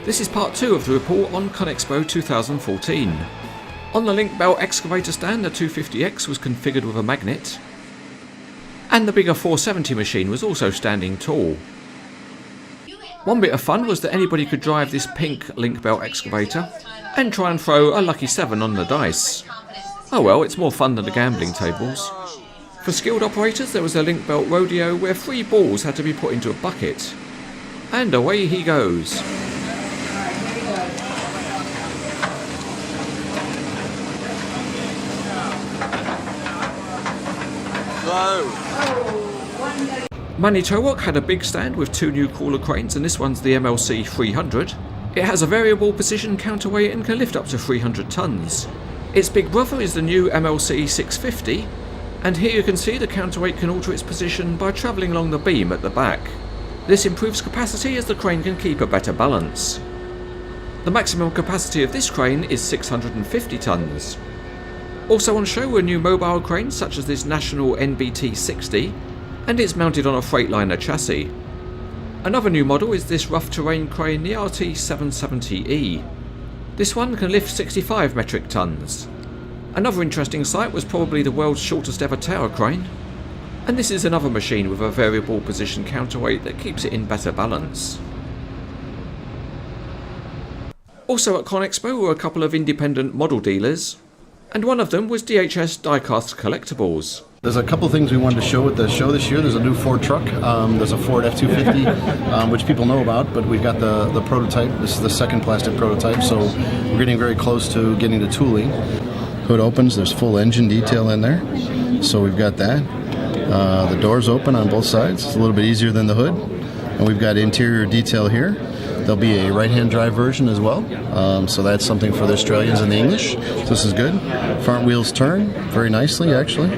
This is part 2 of the report on Conexpo 2014. On the link belt excavator stand, the 250X was configured with a magnet, and the bigger 470 machine was also standing tall. One bit of fun was that anybody could drive this pink link belt excavator and try and throw a lucky 7 on the dice. Oh well, it's more fun than the gambling tables. For skilled operators, there was a link belt rodeo where 3 balls had to be put into a bucket. And away he goes. Manitowoc had a big stand with 2 new crawler cranes, and this one's the MLC 300. It has a variable position counterweight and can lift up to 300 tons. Its big brother is the new MLC 650, and here you can see the counterweight can alter its position by travelling along the beam at the back. This improves capacity as the crane can keep a better balance. The maximum capacity of this crane is 650 tons. Also on show were new mobile cranes such as this National NBT 60, and it's mounted on a Freightliner chassis. Another new model is this rough terrain crane, the RT 770E. This one can lift 65 metric tons. Another interesting sight was probably the world's shortest ever tower crane, and this is another machine with a variable position counterweight that keeps it in better balance. Also at Conexpo were a couple of independent model dealers, and one of them was Dhs Diecast Collectibles. There's a couple things we wanted to show at the show this year. There's a new Ford truck. There's a Ford F-250, which people know about, but we've got the prototype. This is the second plastic prototype, so we're getting very close to getting the tooling. Hood opens, there's full engine detail in there, so we've got that. The doors open on both sides. It's a little bit easier than the hood. And we've got interior detail here. There'll be a right-hand drive version as well, so that's something for the Australians and the English. So this is good. Front wheels turn very nicely, actually.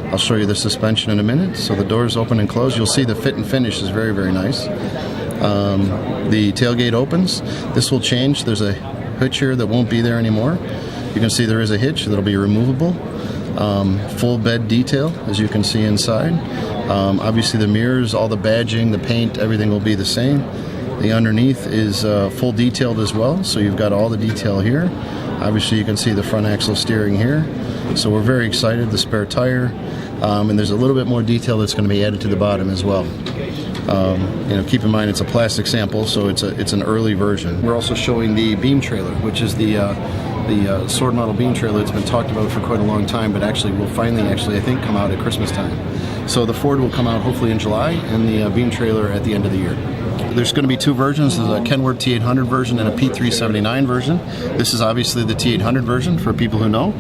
I'll show you the suspension in a minute. So the doors open and close. You'll see the fit and finish is very, very nice. The tailgate opens. This will change. There's a hitch here that won't be there anymore. You can see there is a hitch that'll be removable. Full bed detail, as you can see inside. Obviously the mirrors, all the badging, the paint, everything will be the same. The underneath is full detailed as well, so you've got all the detail here. Obviously you can see the front axle steering here. So we're very excited. The spare tire, and there's a little bit more detail that's going to be added to the bottom as well. Keep in mind it's a plastic sample, so it's an early version. We're also showing the beam trailer, which is the sword model beam trailer. It's been talked about for quite a long time, but actually will finally, I think, come out at Christmas time. So the Ford will come out hopefully in July, and the beam trailer at the end of the year. There's going to be 2 versions. There's a Kenworth T800 version and a P379 version. This is obviously the T800 version for people who know.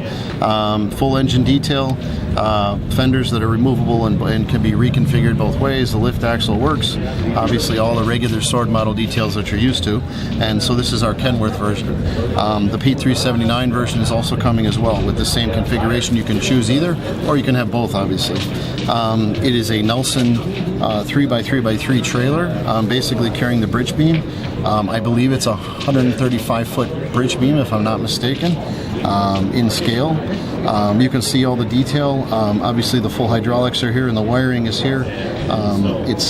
Full engine detail, fenders that are removable and can be reconfigured both ways. The lift axle works. Obviously all the regular sword model details that you're used to. And so this is our Kenworth version. The P379 version is also coming as well with the same configuration. You can choose either, or you can have both, obviously. It is a Nelson 3x3x3 trailer, basically carrying the bridge beam. I believe it's a 135-foot bridge beam, if I'm not mistaken, in scale. You can see all the detail. Obviously the full hydraulics are here and the wiring is here. It's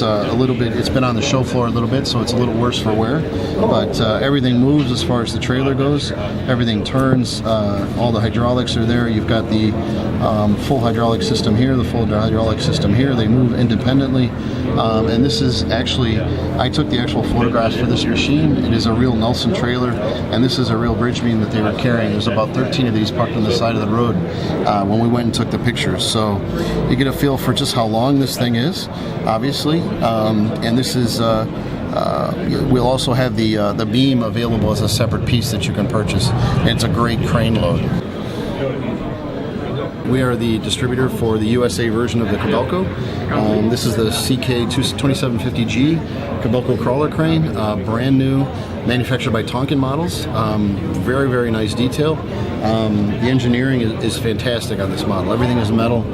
been on the show floor a little bit, so it's a little worse for wear, but everything moves as far as the trailer goes. Everything turns. All the hydraulics are there. You've got the full hydraulic system here, the full hydraulic system here. They move independently, and this is actually, I took the actual photographs for this machine. It is a real Nelson trailer, and this is a real bridge beam that they were carrying. There's about 13 of these parked on the side of the road when we went and took the pictures, so you get a feel for just how long this thing is, obviously. And this is we'll also have the beam available as a separate piece that you can purchase. And it's a great crane load. We are the distributor for the USA version of the Kabocha. This is the CK2750G Kabocha crawler crane, brand new, manufactured by Tonkin Models. Very, very nice detail. The engineering is fantastic on this model. Everything is metal.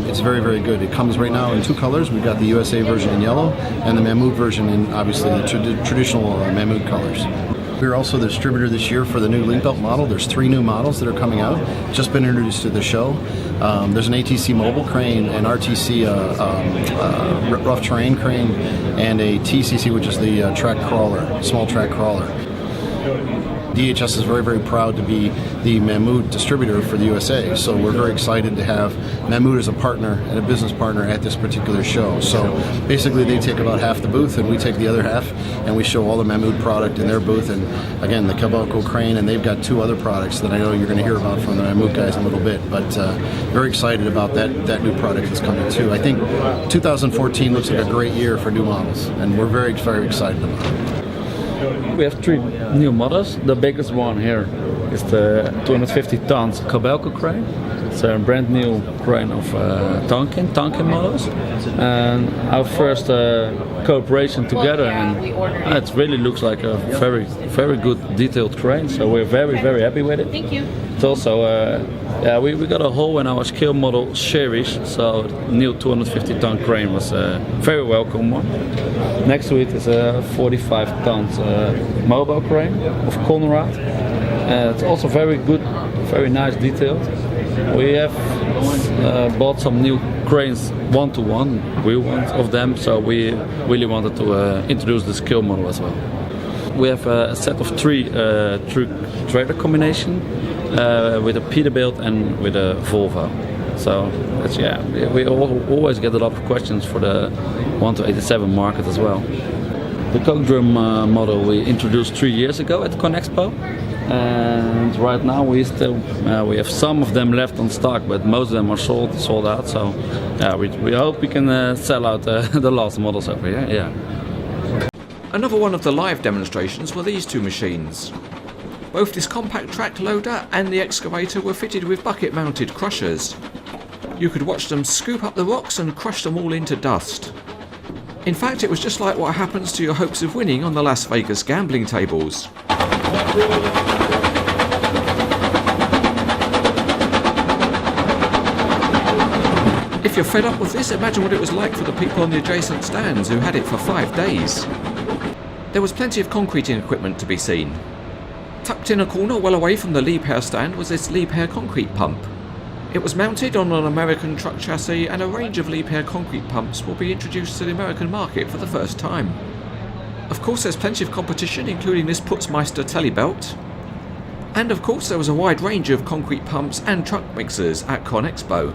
It's very, very good. It comes right now in 2 colors. We've got the USA version in yellow and the Mahmood version in, obviously, the traditional Mahmood colors. We're also the distributor this year for the new link belt model. There's 3 new models that are coming out, just been introduced to the show. There's an ATC mobile crane, an RTC rough terrain crane, and a TCC, which is the track crawler, small track crawler. DHS is very, very proud to be the Mammut distributor for the USA, so we're very excited to have Mammut as a partner and a business partner at this particular show. So basically they take about half the booth and we take the other half, and we show all the Mammut product in their booth, and again the Kabocha crane, and they've got 2 other products that I know you're going to hear about from the Mammut guys in a little bit, but very excited about that new product that's coming too. I think 2014 looks like a great year for new models, and we're very, very excited about it. We have 3 new models. The biggest one here is the 250 tons Kabocha crane. It's a brand new crane of Tonkin models, and our first cooperation together, and it really looks like a very, very good detailed crane. So we're very, very happy with it. Thank you. It's also we got a hole in our scale model series, so the new 250 ton crane was a very welcome one. Next to it is a 45 tons mobile crane of Conrad. It's also very good, very nice detailed. We have bought some new cranes, 1-to-1 real ones of them, so we really wanted to introduce the scale model as well. We have a set of 3 trailer combination with a Peterbilt and with a Volvo. So that's, we always get a lot of questions for the 1-to-87 market as well. The coke drum model we introduced 3 years ago at Conexpo, and right now we have some of them left on stock, but most of them are sold out. So we hope we can sell out the last models over here. Yeah. Another one of the live demonstrations were these 2 machines. Both this compact track loader and the excavator were fitted with bucket-mounted crushers. You could watch them scoop up the rocks and crush them all into dust. In fact, it was just like what happens to your hopes of winning on the Las Vegas gambling tables. If you're fed up with this, imagine what it was like for the people on the adjacent stands who had it for 5 days. There was plenty of concreting equipment to be seen. Tucked in a corner well away from the Liebherr stand was this Liebherr concrete pump. It was mounted on an American truck chassis, and a range of Liebherr concrete pumps will be introduced to the American market for the first time. Of course there's plenty of competition, including this Putzmeister Telebelt. And of course there was a wide range of concrete pumps and truck mixers at Conexpo.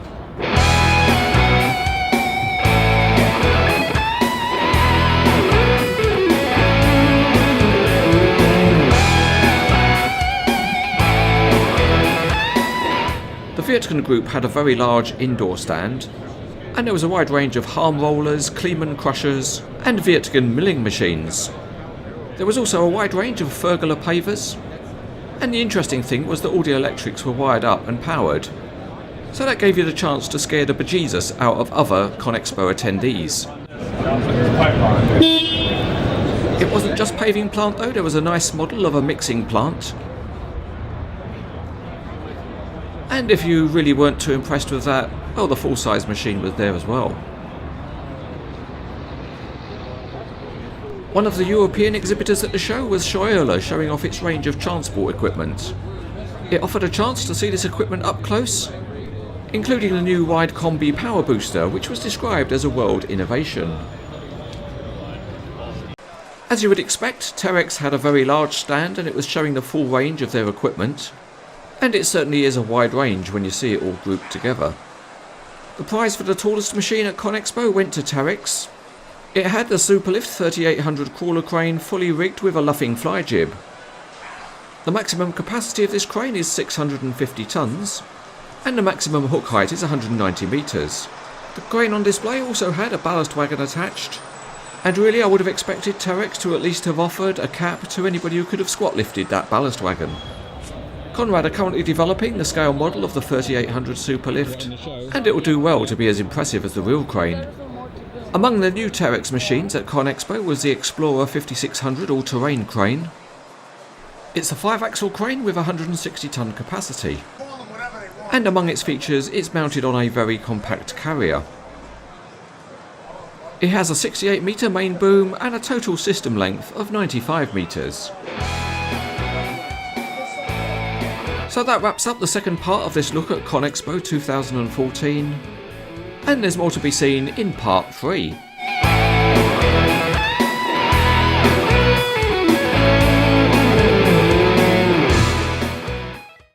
The Wirtgen group had a very large indoor stand, and there was a wide range of harm rollers, Kleemann crushers, and Wirtgen milling machines. There was also a wide range of Fergler pavers, and the interesting thing was that all the electrics were wired up and powered, so that gave you the chance to scare the bejesus out of other Conexpo attendees. It wasn't just paving plant though, there was a nice model of a mixing plant. And if you really weren't too impressed with that, well, the full-size machine was there as well. One of the European exhibitors at the show was Scheuerle, showing off its range of transport equipment. It offered a chance to see this equipment up close, including the new wide combi power booster, which was described as a world innovation. As you would expect, Terex had a very large stand, and it was showing the full range of their equipment. And it certainly is a wide range when you see it all grouped together. The prize for the tallest machine at Conexpo went to Terex. It had the Superlift 3800 crawler crane fully rigged with a luffing fly jib. The maximum capacity of this crane is 650 tons, and the maximum hook height is 190 metres. The crane on display also had a ballast wagon attached, and really I would have expected Terex to at least have offered a cap to anybody who could have squat lifted that ballast wagon. Conrad are currently developing the scale model of the 3800 Superlift, and it will do well to be as impressive as the real crane. Among the new Terex machines at Conexpo was the Explorer 5600 all-terrain crane. It's a 5-axle crane with 160 ton capacity, and among its features it's mounted on a very compact carrier. It has a 68 metre main boom and a total system length of 95 metres. So that wraps up the second part of this look at Conexpo 2014, and there's more to be seen in part 3.